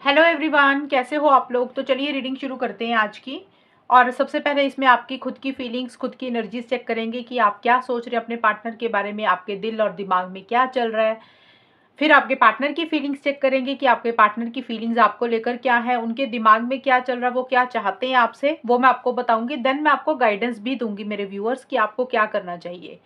Hello everyone, कैसे हो आप लोग। तो चलिए रीडिंग शुरू करते हैं आज की। और सबसे पहले इसमें आपकी खुद की फीलिंग्स, खुद की एनर्जीज चेक करेंगे कि आप क्या सोच रहे हैं अपने पार्टनर के बारे में, आपके दिल और दिमाग में क्या चल रहा है। फिर आपके पार्टनर की फीलिंग्स चेक करेंगे कि आपके पार्टनर की फीलिंग्स आपको लेकर क्या है, उनके दिमाग में क्या चल रहा है, वो क्या चाहते हैं आपसे, वो मैं आपको बताऊंगी। देन मैं आपको गाइडेंस भी दूंगी मेरे व्यूअर्स कि आपको क्या करना चाहिए।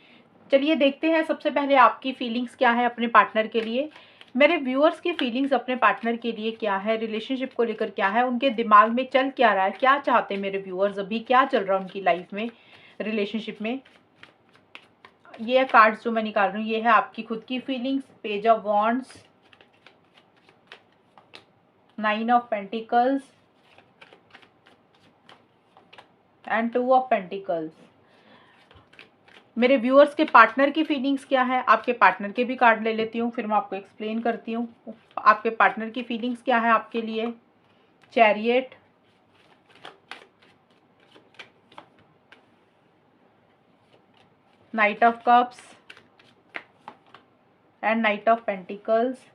चलिए देखते हैं सबसे पहले आपकी फीलिंग्स क्या है अपने पार्टनर के लिए। मेरे व्यूअर्स की फीलिंग्स अपने पार्टनर के लिए क्या है, रिलेशनशिप को लेकर क्या है, उनके दिमाग में चल क्या रहा है, क्या चाहते हैं मेरे व्यूअर्स, अभी क्या चल रहा है उनकी लाइफ में, रिलेशनशिप में। ये है कार्ड्स जो मैं निकाल रही हूँ। ये है आपकी खुद की feelings. Page of wands, 9 of pentacles and 2 of pentacles. मेरे व्यूअर्स के पार्टनर की फीलिंग्स क्या है, आपके पार्टनर के भी कार्ड ले लेती हूँ, फिर मैं आपको एक्सप्लेन करती हूँ आपके पार्टनर की फीलिंग्स क्या है आपके लिए। Chariot, night of cups and night of pentacles.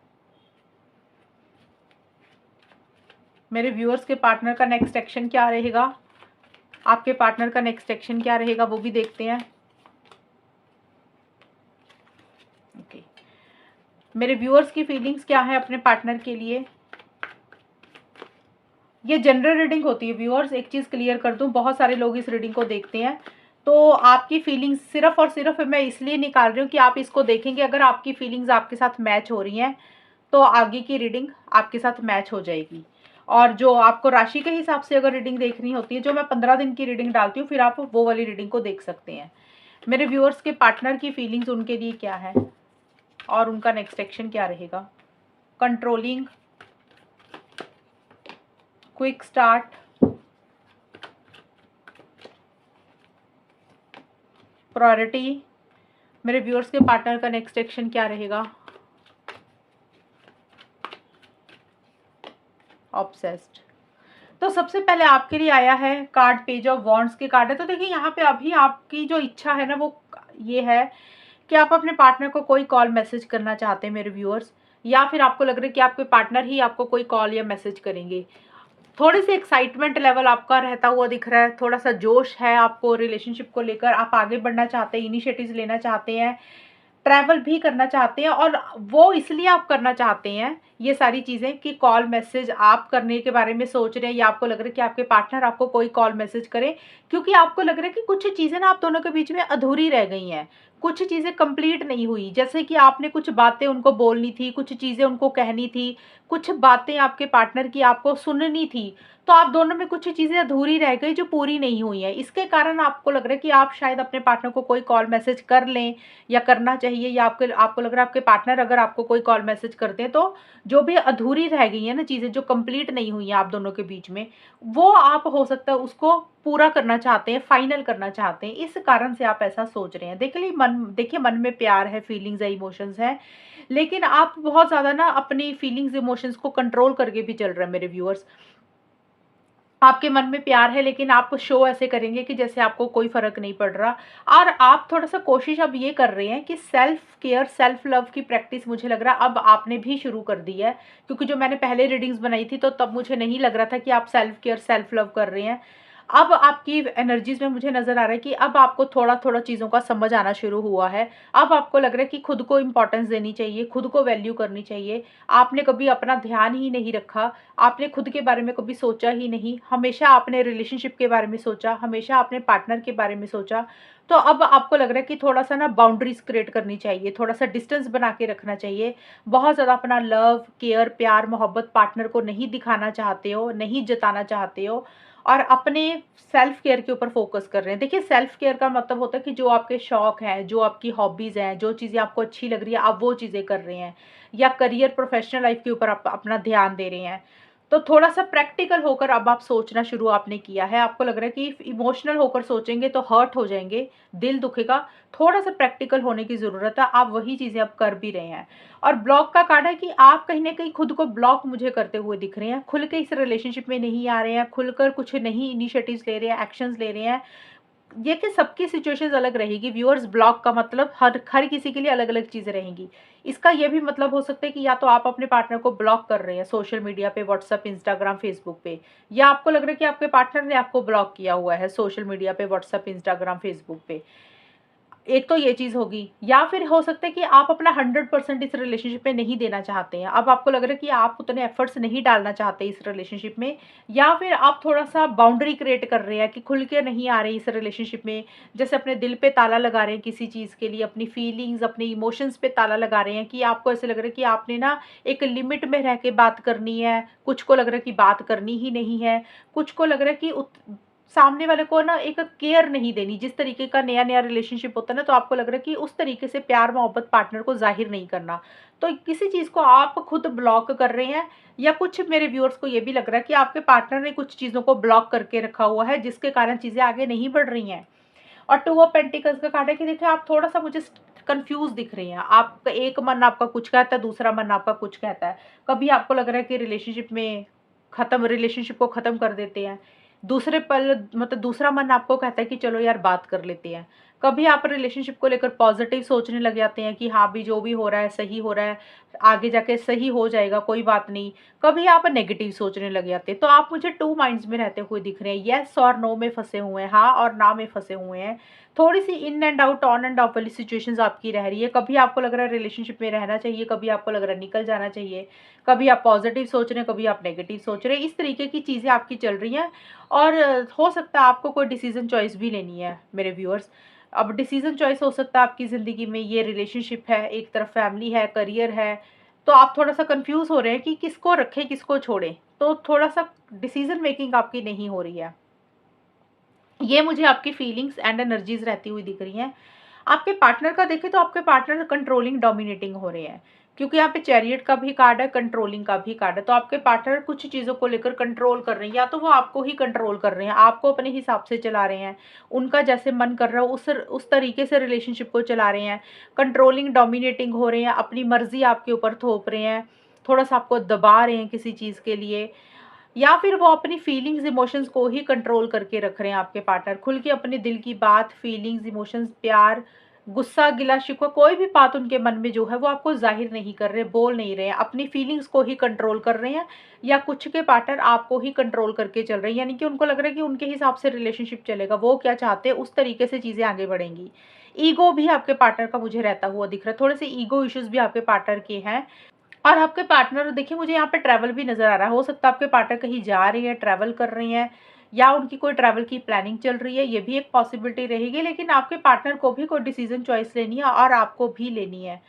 मेरे व्यूअर्स के पार्टनर का नेक्स्ट एक्शन क्या रहेगा, आपके पार्टनर का नेक्स्ट एक्शन क्या रहेगा, वो भी देखते हैं। ओके, मेरे व्यूअर्स की फीलिंग्स क्या है अपने पार्टनर के लिए। ये जनरल रीडिंग होती है व्यूअर्स, एक चीज़ क्लियर कर दूं, बहुत सारे लोग इस रीडिंग को देखते हैं। तो आपकी फीलिंग्स सिर्फ और सिर्फ मैं इसलिए निकाल रही हूँ कि आप इसको देखेंगे। अगर आपकी फीलिंग्स आपके साथ मैच हो रही हैं तो आगे की रीडिंग आपके साथ मैच हो जाएगी। और जो आपको राशि के हिसाब से अगर रीडिंग देखनी होती है, जो मैं 15 दिन की रीडिंग डालती हूँ, फिर आप वो वाली रीडिंग को देख सकते हैं। मेरे व्यूअर्स के पार्टनर की फीलिंग्स उनके लिए क्या है और उनका नेक्स्ट एक्शन क्या रहेगा। Controlling, quick start, priority. मेरे व्यूअर्स के पार्टनर का नेक्स्ट एक्शन क्या रहेगा। ऑब्सेस्ड। तो सबसे पहले आपके लिए आया है कार्ड, पेज ऑफ वॉन्ड्स के कार्ड है। तो देखिए यहाँ पे अभी आपकी जो इच्छा है ना, वो ये है कि आप अपने पार्टनर को कोई कॉल मैसेज करना चाहते हैं मेरे व्यूअर्स, या फिर आपको लग रहा है कि आपके पार्टनर ही आपको कोई कॉल या मैसेज करेंगे। थोड़ी सी एक्साइटमेंट लेवल आपका रहता हुआ दिख रहा है, थोड़ा सा जोश है आपको रिलेशनशिप को लेकर, आप आगे बढ़ना चाहते हैं, इनिशिएटिव्स लेना चाहते हैं, ट्रैवल भी करना चाहते हैं। और वो इसलिए आप करना चाहते हैं ये सारी चीज़ें कि कॉल मैसेज आप करने के बारे में सोच रहे हैं, या आपको लग रहा है कि आपके पार्टनर आपको कोई कॉल मैसेज करे, क्योंकि आपको लग रहा है कि कुछ चीज़ें ना आप दोनों के बीच में अधूरी रह गई हैं, कुछ चीज़ें कंप्लीट नहीं हुई। जैसे कि आपने कुछ बातें उनको बोलनी थी, कुछ चीज़ें उनको कहनी थी, कुछ बातें आपके पार्टनर की आपको सुननी थी, तो आप दोनों में कुछ चीज़ें अधूरी रह गई जो पूरी नहीं हुई हैं। इसके कारण आपको लग रहा है कि आप शायद अपने पार्टनर को कोई कॉल मैसेज कर लें, या करना चाहिए, या आपको लग रहा है आपके पार्टनर अगर आपको कोई कॉल मैसेज करते हैं तो जो भी अधूरी रह गई है ना चीज़ें, जो कंप्लीट नहीं हुई हैं आप दोनों के बीच में, वो आप हो सकता है उसको पूरा करना चाहते हैं, फाइनल करना चाहते हैं। इस कारण से आप ऐसा सोच रहे हैं। देखिए मन में प्यार है, फीलिंग्स है, इमोशंस है, लेकिन आप बहुत ज़्यादा ना अपनी फीलिंग्स इमोशंस को कंट्रोल करके भी चल रहे हैं मेरे व्यूअर्स। आपके मन में प्यार है, लेकिन आप शो ऐसे करेंगे कि जैसे आपको कोई फ़र्क नहीं पड़ रहा। और आप थोड़ा-सा कोशिश अब ये कर रहे हैं कि सेल्फ केयर, सेल्फ लव की प्रैक्टिस मुझे लग रहा है अब आपने भी शुरू कर दी है। क्योंकि जो मैंने पहले रीडिंग्स बनाई थी तो तब मुझे नहीं लग रहा था कि आप सेल्फ केयर, सेल्फ लव कर रहे हैं। अब आपकी एनर्जीज़ में मुझे नज़र आ रहा है कि अब आपको थोड़ा-थोड़ा चीज़ों का समझ आना शुरू हुआ है। अब आपको लग रहा है कि खुद को इम्पोर्टेंस देनी चाहिए, खुद को वैल्यू करनी चाहिए। आपने कभी अपना ध्यान ही नहीं रखा, आपने खुद के बारे में कभी सोचा ही नहीं, हमेशा आपने रिलेशनशिप के बारे में सोचा, हमेशा आपने पार्टनर के बारे में सोचा। तो अब आपको लग रहा है कि थोड़ा-सा ना बाउंड्रीज़ क्रिएट करनी चाहिए, थोड़ा-सा डिस्टेंस बना के रखना चाहिए। बहुत ज़्यादा अपना लव, केयर, प्यार, मोहब्बत पार्टनर को नहीं दिखाना चाहते हो, नहीं जताना चाहते हो, और अपने सेल्फ केयर के ऊपर फोकस कर रहे हैं। देखिए सेल्फ केयर का मतलब होता है कि जो आपके शौक हैं, जो आपकी हॉबीज़ हैं, जो चीज़ें आपको अच्छी लग रही है, आप वो चीज़ें कर रहे हैं, या करियर, प्रोफेशनल लाइफ के ऊपर आप अपना ध्यान दे रहे हैं। तो थोड़ा-सा प्रैक्टिकल होकर अब आप सोचना शुरू आपने किया है। आपको लग रहा है कि इमोशनल होकर सोचेंगे तो हर्ट हो जाएँगे, दिल दुखेगा। थोड़ा-सा प्रैक्टिकल होने की ज़रूरत है, आप वही चीज़ें अब कर भी रहे हैं। और ब्लॉक का कार्ड है कि आप कहीं न कहीं खुद को ब्लॉक मुझे करते हुए दिख रहे हैं, खुल के इस रिलेशनशिप में नहीं आ रहे हैं, खुलकर कुछ नहीं इनिशिएटिव्स ले रहे हैं, एक्शंस ले रहे हैं। ये कि सबकी सिचुएशंस अलग रहेगी व्यूअर्स। ब्लॉक का मतलब हर हर किसी के लिए अलग अलग चीज़ें रहेंगी। इसका ये भी मतलब हो सकता है कि या तो आप अपने पार्टनर को ब्लॉक कर रहे हैं सोशल मीडिया पे, व्हाट्सअप, इंस्टाग्राम, फेसबुक पे, या आपको लग रहा है कि आपके पार्टनर ने आपको ब्लॉक किया हुआ है सोशल मीडिया पे, व्हाट्सअप, इंस्टाग्राम, फेसबुक पे। एक तो ये चीज़ होगी, या फिर हो सकता है कि आप अपना 100% इस रिलेशनशिप में नहीं देना चाहते हैं। अब आपको लग रहा है कि आप उतने एफर्ट्स नहीं डालना चाहते इस रिलेशनशिप में, या फिर आप थोड़ा-सा बाउंड्री क्रिएट कर रहे हैं कि खुल के नहीं आ रहे इस रिलेशनशिप में। जैसे अपने दिल पे ताला लगा रहे हैं किसी चीज़ के लिए, अपनी फीलिंग्स, अपने इमोशंस पे ताला लगा रहे हैं कि आपको ऐसे लग रहा है कि आपने ना एक लिमिट में रह के बात करनी है। कुछ को लग रहा है कि बात करनी ही नहीं है। कुछ को लग रहा है कि सामने वाले को ना एक केयर नहीं देनी। जिस तरीके का नया-नया रिलेशनशिप होता है ना, तो आपको लग रहा है कि उस तरीके से प्यार मोहब्बत पार्टनर को ज़ाहिर नहीं करना। तो किसी चीज़ को आप खुद ब्लॉक कर रहे हैं, या कुछ मेरे व्यूअर्स को ये भी लग रहा है कि आपके पार्टनर ने कुछ चीज़ों को ब्लॉक करके रखा हुआ है, जिसके कारण चीज़ें आगे नहीं बढ़ रही हैं। और टू ऑफ पेंटिकल्स का कार्ड है कि देखिए आप थोड़ा-सा मुझे कन्फ्यूज़ दिख रही हैं। आपका एक मन आपका कुछ कहता है, दूसरा मन आपका कुछ कहता है। कभी आपको लग रहा है कि रिलेशनशिप को ख़त्म कर देते हैं। दूसरे पल मतलब दूसरा मन आपको कहता है कि चलो यार बात कर लेते हैं। कभी आप रिलेशनशिप को लेकर पॉज़िटिव सोचने लग जाते हैं कि हाँ, अभी जो भी हो रहा है सही हो रहा है, आगे जाके सही हो जाएगा, कोई बात नहीं। कभी आप नेगेटिव सोचने लग जाते हैं। तो आप मुझे 2 माइंड्स में रहते हुए दिख रहे हैं, येस और नो में फँसे हुए हैं, हाँ और ना में फँसे हुए हैं। थोड़ी-सी in and out, on end of वाली सिचुएशंस आपकी रह रही है। कभी आपको लग रहा है रिलेशनशिप में रहना चाहिए, कभी आपको लग रहा है निकल जाना चाहिए। कभी आप पॉज़िटिव सोच रहे हैं, कभी आप नेगेटिव सोच रहे हैं। इस तरीके की चीज़ें आपकी चल रही हैं, और हो सकता है आपको कोई डिसीज़न चॉइस भी लेनी है मेरे व्यूअर्स। अब डिसीज़न चॉइस हो सकता है आपकी ज़िंदगी में, ये रिलेशनशिप है, एक तरफ फैमिली है, करियर है, तो आप थोड़ा-सा कन्फ्यूज़ हो रहे हैं कि किसको रखें, किसको छोड़ें। तो थोड़ा-सा डिसीज़न मेकिंग आपकी नहीं हो रही है। ये मुझे आपकी फीलिंग्स एंड एनर्जीज रहती हुई दिख रही हैं। आपके पार्टनर का देखें तो आपके पार्टनर कंट्रोलिंग, डोमिनेटिंग हो रहे हैं, क्योंकि यहाँ पे चैरियट का भी कार्ड है, कंट्रोलिंग का भी कार्ड है। तो आपके पार्टनर कुछ चीज़ों को लेकर कंट्रोल कर रहे हैं, या तो वो आपको ही कंट्रोल कर रहे हैं, आपको अपने हिसाब से चला रहे हैं, उनका जैसे मन कर रहा है उस तरीके से रिलेशनशिप को चला रहे हैं। कंट्रोलिंग, डोमिनेटिंग हो रहे हैं, अपनी मर्जी आपके ऊपर थोप रहे हैं, थोड़ा सा आपको दबा रहे हैं किसी चीज़ के लिए, या फिर वो अपनी फीलिंग्स, इमोशंस को ही कंट्रोल करके रख रहे हैं। आपके पार्टनर खुल के अपने दिल की बात, फीलिंग्स, इमोशंस, प्यार, गुस्सा, गिला शिकवा, कोई भी बात उनके मन में जो है वो आपको जाहिर नहीं कर रहे, बोल नहीं रहे हैं, अपनी फीलिंग्स को ही कंट्रोल कर रहे हैं। या कुछ के पार्टनर आपको ही कंट्रोल करके चल रहे हैं, यानी कि उनको लग रहा है कि उनके हिसाब से रिलेशनशिप चलेगा, वो क्या चाहते हैं उस तरीके से चीज़ें आगे बढ़ेंगी। ईगो भी आपके पार्टनर का मुझे रहता हुआ दिख रहा है, थोड़े से ईगो इश्यूज भी आपके पार्टनर के हैं। और आपके पार्टनर देखिए, मुझे यहाँ पे ट्रैवल भी नज़र आ रहा है। हो सकता है आपके पार्टनर कहीं जा रही हैं, ट्रैवल कर रही हैं, या उनकी कोई ट्रैवल की प्लानिंग चल रही है, ये भी एक पॉसिबिलिटी रहेगी। लेकिन आपके पार्टनर को भी कोई डिसीज़न चॉइस लेनी है, और आपको भी लेनी है।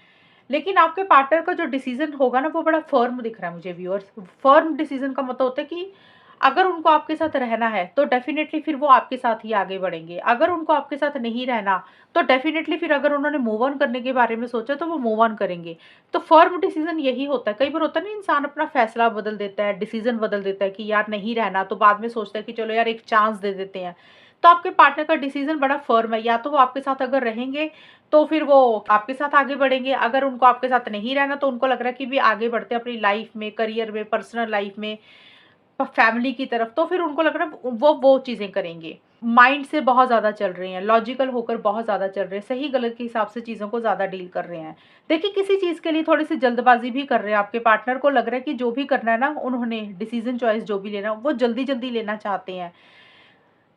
लेकिन आपके पार्टनर का जो डिसीज़न होगा ना, वो बड़ा फ़र्म दिख रहा है मुझे व्यूअर्स। फ़र्म डिसीज़न का मतलब होता है कि अगर उनको आपके साथ रहना है, तो डेफ़िनेटली फिर वो आपके साथ ही आगे बढ़ेंगे। अगर उनको आपके साथ नहीं रहना, तो डेफ़िनेटली फिर अगर उन्होंने मूव ऑन करने के बारे में सोचा, तो वो मूव ऑन करेंगे। तो फ़र्म डिसीज़न यही होता है। कई बार होता है ना, इंसान अपना फ़ैसला बदल देता है, डिसीज़न बदल देता है कि यार नहीं रहना, तो बाद में सोचता है कि चलो यार एक चांस दे देते हैं। तो आपके पार्टनर का डिसीज़न बड़ा फ़र्म है, या तो वो आपके साथ अगर रहेंगे, तो फिर वो आपके साथ आगे बढ़ेंगे। अगर उनको आपके साथ नहीं रहना, तो उनको लग रहा है कि भी आगे बढ़ते हैं अपनी लाइफ़ में, करियर में, पर्सनल लाइफ़ में, फैमिली की तरफ, तो फिर उनको लग रहा है वो चीज़ें करेंगे। माइंड से बहुत ज़्यादा चल रहे हैं, लॉजिकल होकर बहुत ज़्यादा चल रहे हैं, सही गलत के हिसाब से चीज़ों को ज़्यादा डील कर रहे हैं। देखिए, किसी चीज़ के लिए थोड़ी-सी जल्दबाज़ी भी कर रहे हैं। आपके पार्टनर को लग रहा है कि जो भी करना है ना, उन्होंने डिसीज़न चॉइस जो भी लेना, वो जल्दी-जल्दी लेना चाहते हैं।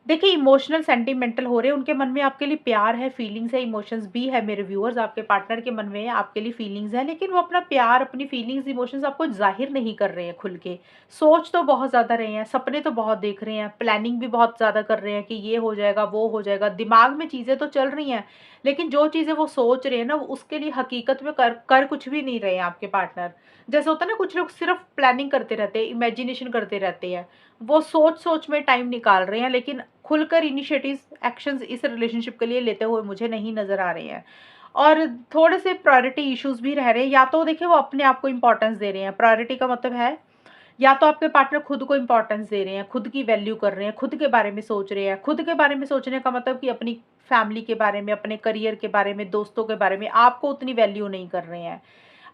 देखिए, इमोशनल, सेंटिमेंटल हो रहे हैं, उनके मन में आपके लिए प्यार है, फीलिंग्स है, इमोशंस भी है मेरे व्यूअर्स। आपके पार्टनर के मन में आपके लिए फीलिंग्स है, लेकिन वो अपना प्यार, अपनी फीलिंग्स, इमोशंस आपको ज़ाहिर नहीं कर रहे हैं खुल के। सोच तो बहुत ज़्यादा रहे हैं, सपने तो बहुत देख रहे हैं, प्लानिंग भी बहुत ज़्यादा कर रहे हैं कि ये हो जाएगा, वो हो जाएगा। दिमाग में चीज़ें तो चल रही हैं, लेकिन जो चीज़ें वो सोच रहे हैं ना, उसके लिए हकीकत में कर कुछ भी नहीं रहे हैं आपके पार्टनर। जैसे होता है ना, कुछ लोग सिर्फ़ प्लानिंग करते रहते हैं, इमेजिनेशन करते रहते हैं। वो सोच-सोच में टाइम निकाल रहे हैं, लेकिन खुलकर इनिशिएटिव्स, एक्शंस इस रिलेशनशिप के लिए लेते हुए मुझे नहीं नज़र आ रहे हैं। और थोड़े से प्रायोरिटी इश्यूज़ भी रह रहे हैं। या तो देखिए, वो अपने आप को इम्पोर्टेंस दे रहे हैं। प्रायोरिटी का मतलब है, या तो आपके पार्टनर खुद को इम्पोर्टेंस दे रहे हैं, खुद की वैल्यू कर रहे हैं, खुद के बारे में सोच रहे हैं। खुद के बारे में सोचने का मतलब कि अपनी फैमिली के बारे में, अपने करियर के बारे में, दोस्तों के बारे में आपको उतनी वैल्यू नहीं कर रहे हैं।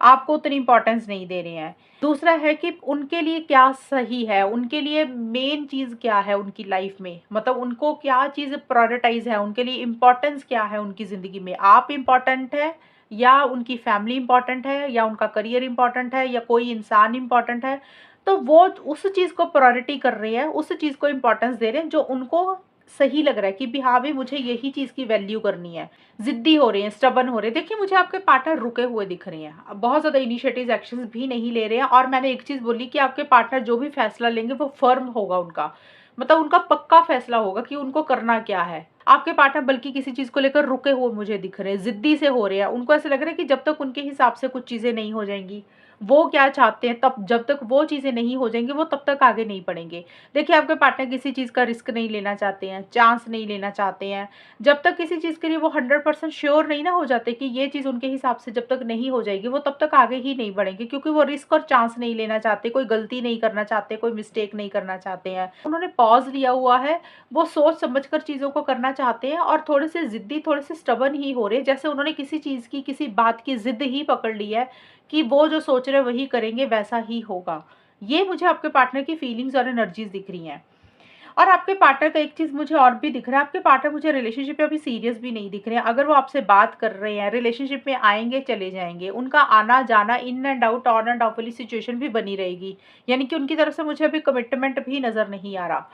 आपको उतनी इम्पोर्टेंस नहीं दे रहे हैं। दूसरा है कि उनके लिए क्या सही है, उनके लिए मेन चीज़ क्या है उनकी लाइफ में, मतलब उनको क्या चीज़ प्रायोरिटाइज़ है, उनके लिए इम्पोर्टेंस क्या है उनकी ज़िंदगी में। आप इम्पोर्टेंट है, या उनकी फैमिली इम्पोर्टेंट है, या उनका करियर इम्पोर्टेंट है, या कोई इंसान इम्पोर्टेंट है। तो वो उस चीज़ को प्रायोरिटी कर रहे हैं, उस चीज़ को इम्पोर्टेंस दे रहे हैं जो उनको सही लग रहा है कि भी हाँ भी मुझे यही चीज़ की वैल्यू करनी है। ज़िद्दी हो रहे हैं, स्टबर्न हो रहे हैं। देखिए, मुझे आपके पार्टनर रुके हुए दिख रहे हैं, अब बहुत ज़्यादा इनिशिएटिव एक्शंस भी नहीं ले रहे हैं। और मैंने एक चीज़ बोली कि आपके पार्टनर जो भी फैसला लेंगे वो फर्म होगा उनका, मतलब उनका पक्का फैसला होगा कि उनको करना क्या है। आपके पार्टनर बल्कि किसी चीज़ को लेकर रुके हुए मुझे दिख रहे हैं, ज़िद्दी से हो रहे हैं। उनको ऐसा लग रहा है कि जब तक उनके हिसाब से कुछ चीज़ें नहीं हो जाएँगी, वो क्या चाहते हैं, तब जब तक वो चीज़ें नहीं हो जाएँगी, वो तब तक आगे नहीं बढ़ेंगे। देखिए, आपके पार्टनर किसी चीज़ का रिस्क नहीं लेना चाहते हैं, चांस नहीं लेना चाहते हैं। जब तक किसी चीज़ के लिए वो 100% श्योर नहीं ना हो जाते कि ये चीज़ उनके हिसाब से जब तक नहीं हो जाएगी, वो तब तक आगे ही नहीं बढ़ेंगे, क्योंकि वो रिस्क और चांस नहीं लेना चाहते, कोई गलती नहीं करना चाहते, कोई मिस्टेक नहीं करना चाहते हैं। उन्होंने पॉज़ लिया हुआ है, वो सोच समझ कर चीज़ों को करना चाहते हैं और थोड़े से ज़िद्दी, थोड़े से स्टबर्न ही हो रहे हैं। जैसे उन्होंने किसी चीज़ की, किसी बात की ज़िद ही पकड़ ली है कि वो जो सोच रहे हैं वही करेंगे, वैसा ही होगा। ये मुझे आपके पार्टनर की फीलिंग्स और एनर्जीज़ दिख रही हैं। और आपके पार्टनर का एक चीज़ मुझे और भी दिख रहा है, आपके पार्टनर मुझे रिलेशनशिप में अभी सीरियस भी नहीं दिख रहे हैं। अगर वो आपसे बात कर रहे हैं, रिलेशनशिप में आएँगे, चले जाएँगे। उनका आना-जाना, in and out, on end of वाली सिचुएशन भी बनी रहेगी। यानी कि उनकी तरफ से मुझे अभी कमिटमेंट भी नज़र नहीं आ रहा।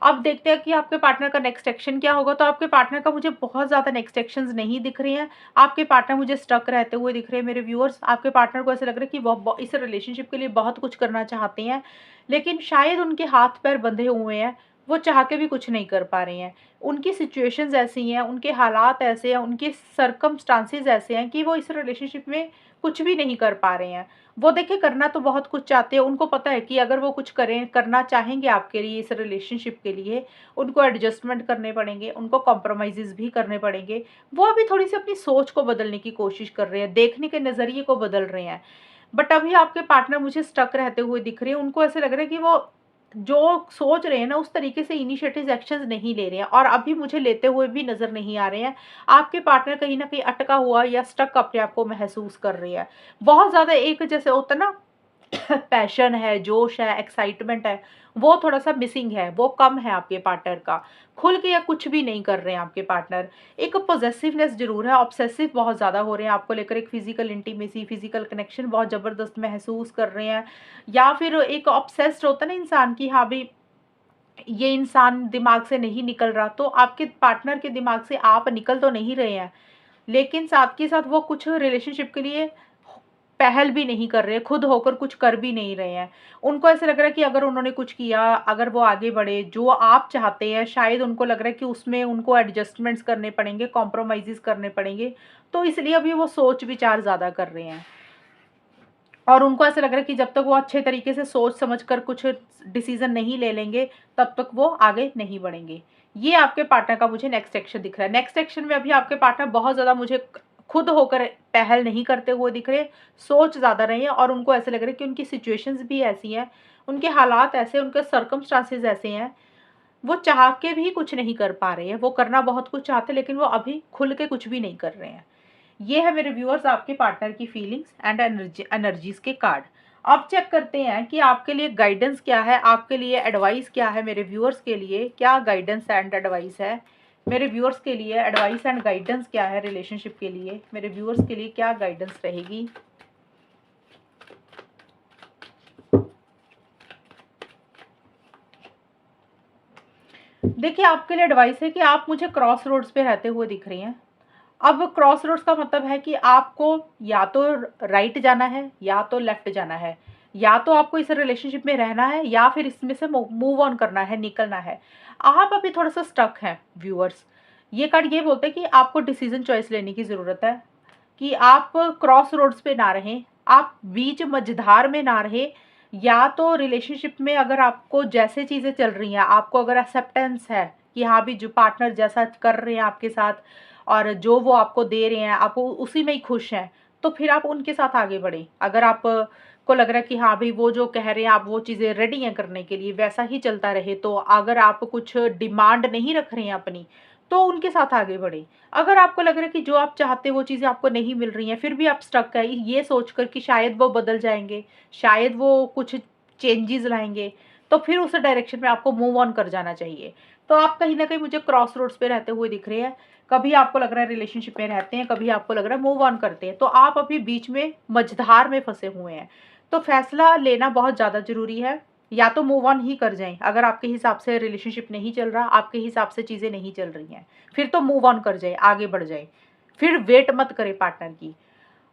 अब देखते हैं कि आपके पार्टनर का नेक्स्ट एक्शन क्या होगा। तो आपके पार्टनर का मुझे बहुत ज़्यादा नेक्स्ट एक्शंस नहीं दिख रहे हैं। आपके पार्टनर मुझे स्टक रहते हुए दिख रहे हैं मेरे व्यूअर्स। आपके पार्टनर को ऐसा लग रहा है कि वो इस रिलेशनशिप के लिए बहुत कुछ करना चाहते हैं, लेकिन शायद उनके हाथ-पैर बंधे हुए हैं। वो चाह के भी कुछ नहीं कर पा रहे हैं। उनकी सिचुएशंस ऐसी हैं, उनके हालात ऐसे हैं, उनके सर्कमस्टांसेस ऐसे हैं कि वो इस रिलेशनशिप में कुछ भी नहीं कर पा रहे हैं। वो देखिए, करना तो बहुत कुछ चाहते हैं, उनको पता है कि अगर वो कुछ करें, करना चाहेंगे आपके लिए, इस रिलेशनशिप के लिए, उनको एडजस्टमेंट करने पड़ेंगे, उनको कॉम्प्रोमाइज़ेज़ भी करने पड़ेंगे। वो अभी थोड़ी-सी अपनी सोच को बदलने की कोशिश कर रहे हैं, देखने के नज़रिए को बदल रहे हैं। बट अभी आपके पार्टनर मुझे स्टक रहते हुए दिख रहे हैं, उनको ऐसा लग रहा है कि वो जो सोच रहे हैं ना, उस तरीके से इनिशिएटिव एक्शंस नहीं ले रहे हैं और अभी मुझे लेते हुए भी नज़र नहीं आ रहे हैं। आपके पार्टनर कहीं न कहीं अटका हुआ या स्टक अपने आप को महसूस कर रहे हैं। बहुत ज़्यादा एक जैसे होता है ना, पैशन है, जोश है, एक्साइटमेंट है, वो थोड़ा-सा मिसिंग है, वो कम है आपके पार्टनर का। खुल के या कुछ भी नहीं कर रहे हैं आपके पार्टनर। एक पॉसेसिवनेस ज़रूर है, ऑब्सेसिव बहुत ज़्यादा हो रहे हैं आपको लेकर, एक फिज़िकल इंटीमेसी, फिज़िकल कनेक्शन बहुत ज़बरदस्त महसूस कर रहे हैं। या फिर एक ऑब्सेस्ड होता है ना इंसान कि हाँ भई, ये इंसान दिमाग से नहीं निकल रहा, तो आपके पार्टनर के दिमाग से आप निकल तो नहीं रहे हैं, लेकिन साथ के साथ वो कुछ रिलेशनशिप के लिए पहल भी नहीं कर रहे, खुद होकर कुछ कर भी नहीं रहे हैं। उनको ऐसा लग रहा है कि अगर उन्होंने कुछ किया, अगर वो आगे बढ़े, जो आप चाहते हैं, शायद उनको लग रहा है कि उसमें उनको एडजस्टमेंट्स करने पड़ेंगे, कॉम्प्रोमाइज़ेज़ करने पड़ेंगे, तो इसलिए अभी वो सोच-विचार ज़्यादा कर रहे हैं। और उनको ऐसा लग रहा है कि जब तक वो अच्छे तरीके से सोच समझ कर कुछ डिसीज़न नहीं ले लेंगे, तब तक वो आगे नहीं बढ़ेंगे। ये आपके पार्टनर का मुझे नेक्स्ट एक्शन दिख रहा है। नेक्स्ट एक्शन में अभी आपके पार्टनर बहुत ज़्यादा मुझे खुद होकर पहल नहीं करते हुए दिख रहे, सोच ज़्यादा रहे हैं और उनको ऐसा लग रहा है कि उनकी सिचुएशंस भी ऐसी हैं, उनके हालात ऐसे, उनके सर्कमस्टांसेस ऐसे हैं, वो चाह के भी कुछ नहीं कर पा रहे हैं। वो करना बहुत कुछ चाहते हैं, लेकिन वो अभी खुल के कुछ भी नहीं कर रहे हैं। ये है मेरे व्यूअर्स आपके पार्टनर की फीलिंग्स एंड एनर्जीज के कार्ड। अब चेक करते हैं कि आपके लिए गाइडेंस क्या है, आपके लिए एडवाइस क्या है, मेरे व्यूअर्स के लिए क्या गाइडेंस एंड एडवाइस है। मेरे व्यूअर्स के लिए एडवाइस एंड गाइडेंस क्या है, रिलेशनशिप के लिए मेरे व्यूअर्स के लिए क्या गाइडेंस रहेगी। देखिए, आपके लिए एडवाइस है कि आप मुझे क्रॉस रोड्स पे रहते हुए दिख रही हैं। अब क्रॉस रोड्स का मतलब है कि आपको या तो राइट जाना है या तो लेफ्ट जाना है, या तो आपको इस रिलेशनशिप में रहना है या फिर इसमें से मूव ऑन करना है, निकलना है। आप अभी थोड़ा सा स्टक हैं व्यूअर्स। ये कार्ड ये बोलते हैं कि आपको डिसीजन चॉइस लेने की ज़रूरत है, कि आप क्रॉस रोड्स पे ना रहें, आप बीच मझधार में ना रहें। या तो रिलेशनशिप में अगर आपको जैसे चीज़ें चल रही हैं, आपको अगर एक्सेप्टेंस है कि हाँ भी जो पार्टनर जैसा कर रहे हैं आपके साथ और जो वो आपको दे रहे हैं, आप उसी में ही खुश हैं, तो फिर आप उनके साथ आगे बढ़ें। अगर आप को लग रहा है कि हाँ भाई, वो जो कह रहे हैं, आप वो चीज़ें रेडी हैं करने के लिए, वैसा ही चलता रहे, तो अगर आप कुछ डिमांड नहीं रख रहे हैं अपनी, तो उनके साथ आगे बढ़ें। अगर आपको लग रहा है कि जो आप चाहते हो वो चीज़ें आपको नहीं मिल रही हैं, फिर भी आप स्टक है ये सोचकर कि शायद वो बदल जाएँगे, शायद वो कुछ चेंजेज़ लाएँगे, तो फिर उस डायरेक्शन में आपको मूव ऑन कर जाना चाहिए। तो आप कहीं न कहीं मुझे क्रॉस रोड्स पे रहते हुए दिख रहे हैं। कभी आपको लग रहा है रिलेशनशिप में रहते हैं, कभी आपको लग रहा है मूव ऑन करते हैं। तो आप अभी बीच में मझधार में फँसे हुए हैं। तो फैसला लेना बहुत ज़्यादा ज़रूरी है। या तो मूव ऑन ही कर जाएँ, अगर आपके हिसाब से रिलेशनशिप नहीं चल रहा, आपके हिसाब से चीज़ें नहीं चल रही हैं, फिर तो मूव ऑन कर जाएँ, आगे बढ़ जाएँ। फिर वेट मत करें पार्टनर की।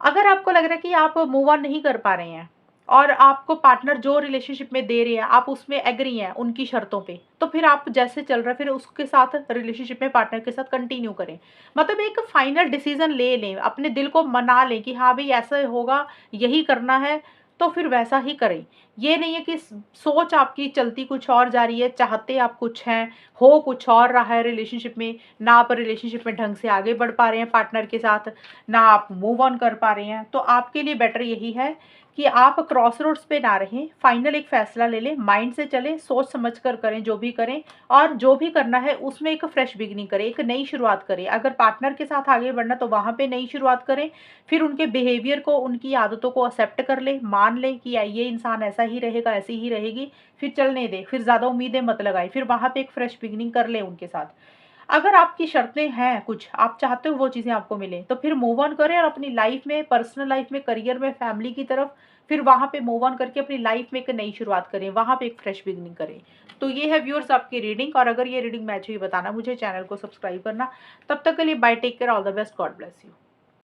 अगर आपको लग रहा है कि आप मूव ऑन नहीं कर पा रहे हैं और आपको पार्टनर जो रिलेशनशिप में दे रहे हैं, आप उसमें एग्री हैं उनकी शर्तों पे, तो फिर आप जैसे चल रहा है फिर उसके साथ रिलेशनशिप में पार्टनर के साथ कंटिन्यू करें। मतलब एक फाइनल डिसीज़न ले लें, अपने दिल को मना लें कि हाँ भई ऐसा होगा, यही करना है, तो फिर वैसा ही करें। ये नहीं है कि सोच आपकी चलती कुछ और जा रही है, चाहते आप कुछ हैं, हो कुछ और रहा है रिलेशनशिप में, ना आप रिलेशनशिप में ढंग से आगे बढ़ पा रहे हैं पार्टनर के साथ, ना आप मूव ऑन कर पा रहे हैं। तो आपके लिए बेटर यही है कि आप क्रॉस रोड्स पे ना रहें, फाइनल एक फैसला ले लें, माइंड से चलें, सोच समझ कर करें जो भी करें, और जो भी करना है उसमें एक फ्रेश बिगिनिंग करें, एक नई शुरुआत करें। अगर पार्टनर के साथ आगे बढ़ना तो वहाँ पे नई शुरुआत करें, फिर उनके बिहेवियर को, उनकी आदतों को एक्सेप्ट कर लें, मान लें कि ये इंसान ऐसा ही रहेगा, ऐसी ही रहेगी, फिर चलने दें, फिर ज़्यादा उम्मीदें मत लगाएँ, फिर वहाँ पे एक फ्रेश बिगिनिंग कर लें उनके साथ। अगर आपकी शर्तें हैं कुछ, आप चाहते हो वो चीज़ें आपको मिलें, तो फिर मूव ऑन करें और अपनी लाइफ़ में, पर्सनल लाइफ़ में, करियर में, फैमिली की तरफ, फिर वहाँ पे मूव ऑन करके अपनी लाइफ़ में एक नई शुरुआत करें, वहाँ पे एक फ्रेश बिगिनिंग करें। तो ये है व्यूअर्स आपकी रीडिंग, और अगर ये रीडिंग मैच हुई बताना मुझे, चैनल को सब्सक्राइब करना। तब तक के लिए bye, take care, all the best, God bless you.